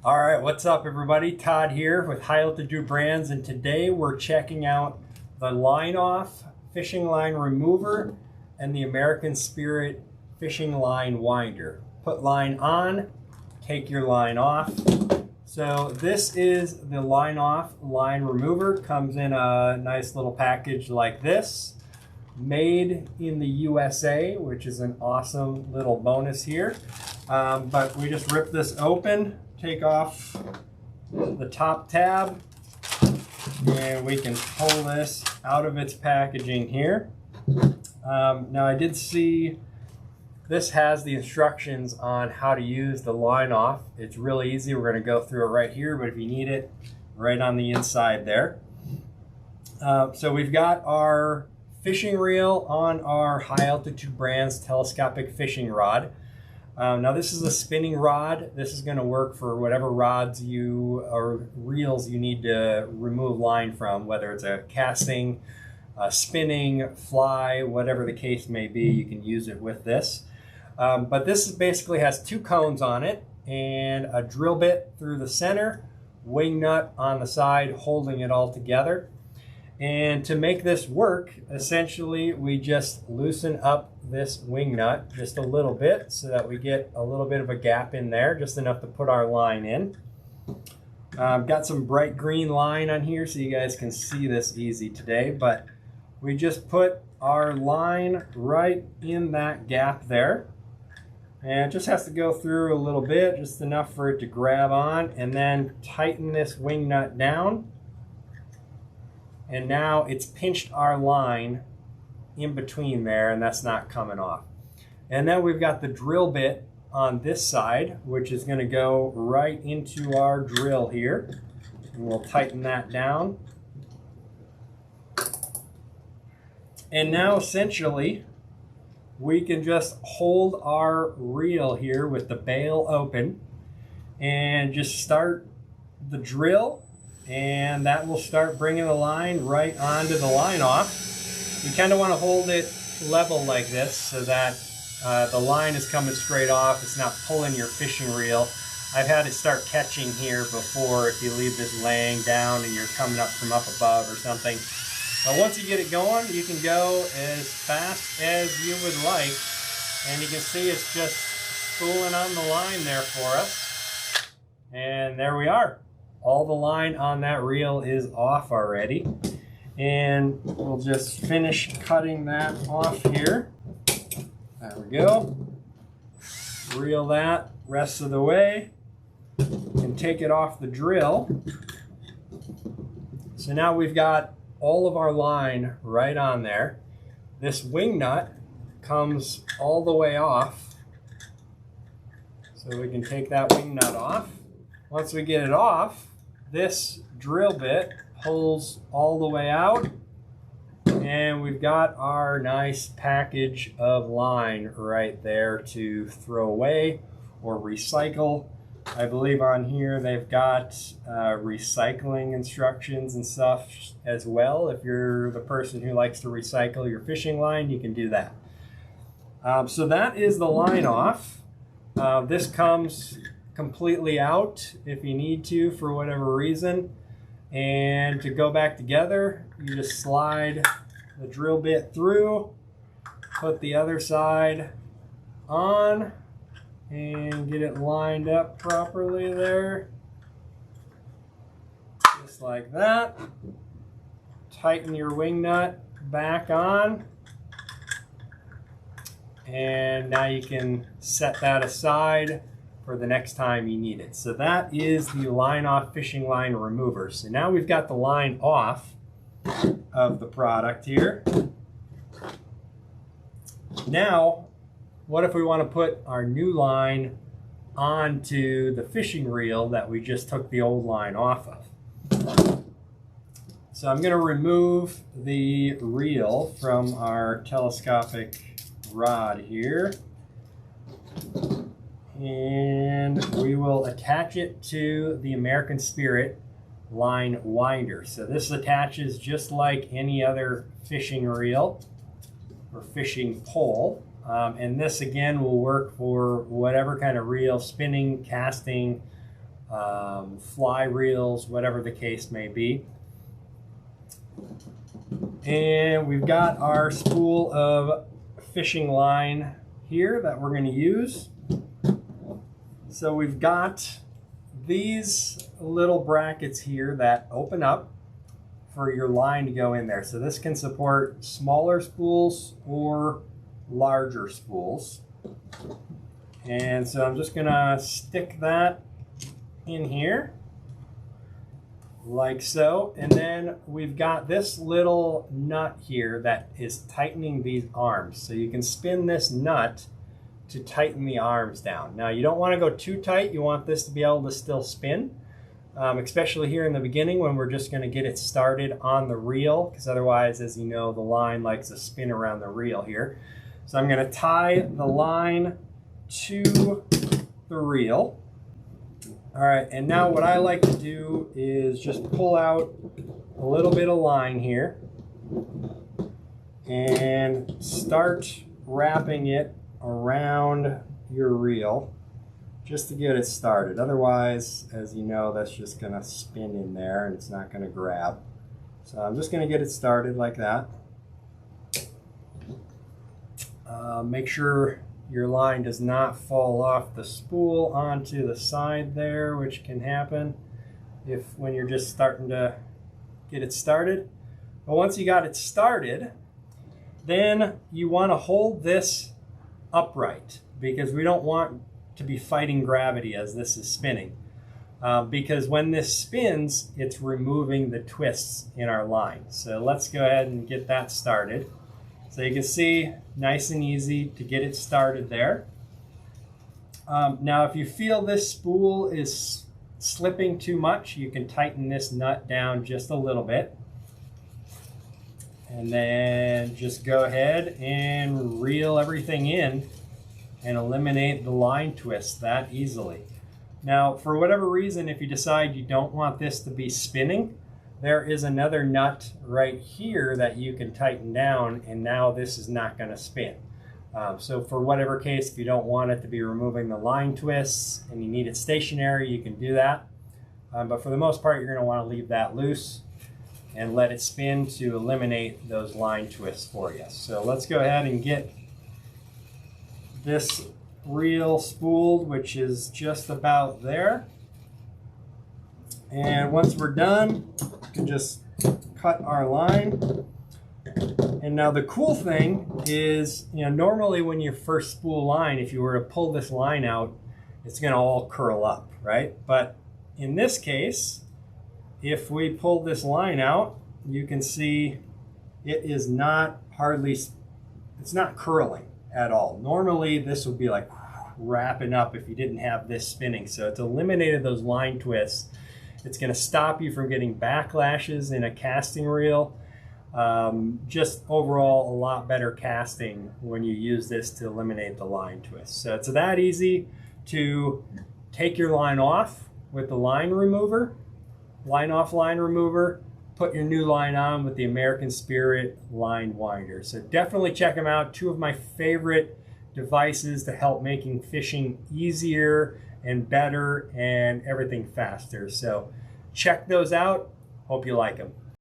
All right, what's up everybody? Todd here with High Altitude Brands, and today we're checking out the Line Off fishing line remover and the American Spirit fishing line winder. Put line on, take your line off. So this is the Line Off line remover. Comes in a nice little package like this, made in the USA, which is an awesome little bonus here. But we just rip this open, take off the top tab, and we can pull this out of its packaging here. Now I did see this has the instructions on how to use the Line Off. It's really easy. We're going to go through it right here, but if you need it, right on the inside there. So we've got our fishing reel on our High Altitude Brands telescopic fishing rod. Now this is a spinning rod. This is going to work for whatever rods or reels you need to remove line from, whether it's a casting, spinning, fly, whatever the case may be, you can use it with this. But this basically has two cones on it and a drill bit through the center, wing nut on the side holding it all together. And to make this work, essentially we just loosen up this wing nut just a little bit so that we get a little bit of a gap in there, just enough to put our line in. Got some bright green line on here so you guys can see this easy today, but we just put our line right in that gap there. And it just has to go through a little bit, just enough for it to grab on, and then tighten this wing nut down. And now it's pinched our line in between there, and that's not coming off. And then we've got the drill bit on this side, which is going to go right into our drill here. And we'll tighten that down. And now essentially we can just hold our reel here with the bail open and just start the drill, and that will start bringing the line right onto the Line Off. You kind of want to hold it level like this so that the line is coming straight off. It's not pulling your fishing reel. I've had it start catching here before if you leave this laying down and you're coming up from up above or something. But once you get it going, you can go as fast as you would like. And you can see it's just spooling on the line there for us. And there we are. All the line on that reel is off already. And we'll just finish cutting that off here. There we go. Reel that rest of the way and take it off the drill. So now we've got all of our line right on there. This wing nut comes all the way off. So we can take that wing nut off. Once we get it off, this drill bit pulls all the way out, and we've got our nice package of line right there to throw away or recycle. I believe on here they've got recycling instructions and stuff as well. If you're the person who likes to recycle your fishing line, you can do that. So that is the Line Off. This comes completely out if you need to for whatever reason. And to go back together, you just slide the drill bit through, put the other side on, and get it lined up properly there. Just like that. Tighten your wing nut back on. And now you can set that aside for the next time you need it. So that is the Line Off fishing line remover. So now we've got the line off of the product here. Now, what if we want to put our new line onto the fishing reel that we just took the old line off of? So I'm going to remove the reel from our telescopic rod here. And we will attach it to the American Spirit line winder. So this attaches just like any other fishing reel or fishing pole. And this again will work for whatever kind of reel, spinning, casting, fly reels, whatever the case may be. And we've got our spool of fishing line here that we're going to use. So we've got these little brackets here that open up for your line to go in there. So this can support smaller spools or larger spools. And so I'm just gonna stick that in here like so. And then we've got this little nut here that is tightening these arms. So you can spin this nut to tighten the arms down. Now you don't want to go too tight. You want this to be able to still spin, especially here in the beginning when we're just going to get it started on the reel, because otherwise, as you know, the line likes to spin around the reel here. So I'm going to tie the line to the reel. All right, and now what I like to do is just pull out a little bit of line here and start wrapping it around your reel just to get it started. Otherwise, as you know, that's just going to spin in there and it's not going to grab. So I'm just going to get it started like that. Make sure your line does not fall off the spool onto the side there, which can happen when you're just starting to get it started. But once you got it started, then you want to hold this upright, because we don't want to be fighting gravity as this is spinning. Because when this spins, it's removing the twists in our line. So let's go ahead and get that started. So you can see, nice and easy to get it started there. Now if you feel this spool is slipping too much, you can tighten this nut down just a little bit. And then just go ahead and reel everything in and eliminate the line twist that easily. Now, for whatever reason, if you decide you don't want this to be spinning, there is another nut right here that you can tighten down, and now this is not going to spin. So for whatever case, if you don't want it to be removing the line twists and you need it stationary, you can do that. But for the most part, you're going to want to leave that loose and let it spin to eliminate those line twists for you. So let's go ahead and get this reel spooled, which is just about there. And once we're done, we can just cut our line. And now the cool thing is, normally when you first spool line, if you were to pull this line out, it's going to all curl up, right? But in this case, if we pull this line out, you can see it is not it's not curling at all. Normally this would be like wrapping up if you didn't have this spinning. So it's eliminated those line twists. It's going to stop you from getting backlashes in a casting reel. Just overall a lot better casting when you use this to eliminate the line twist. So it's that easy to take your line off with the line remover, line off line remover, put your new line on with the American Spirit line winder. So definitely check them out. Two of my favorite devices to help making fishing easier and better and everything faster. So check those out. Hope you like them.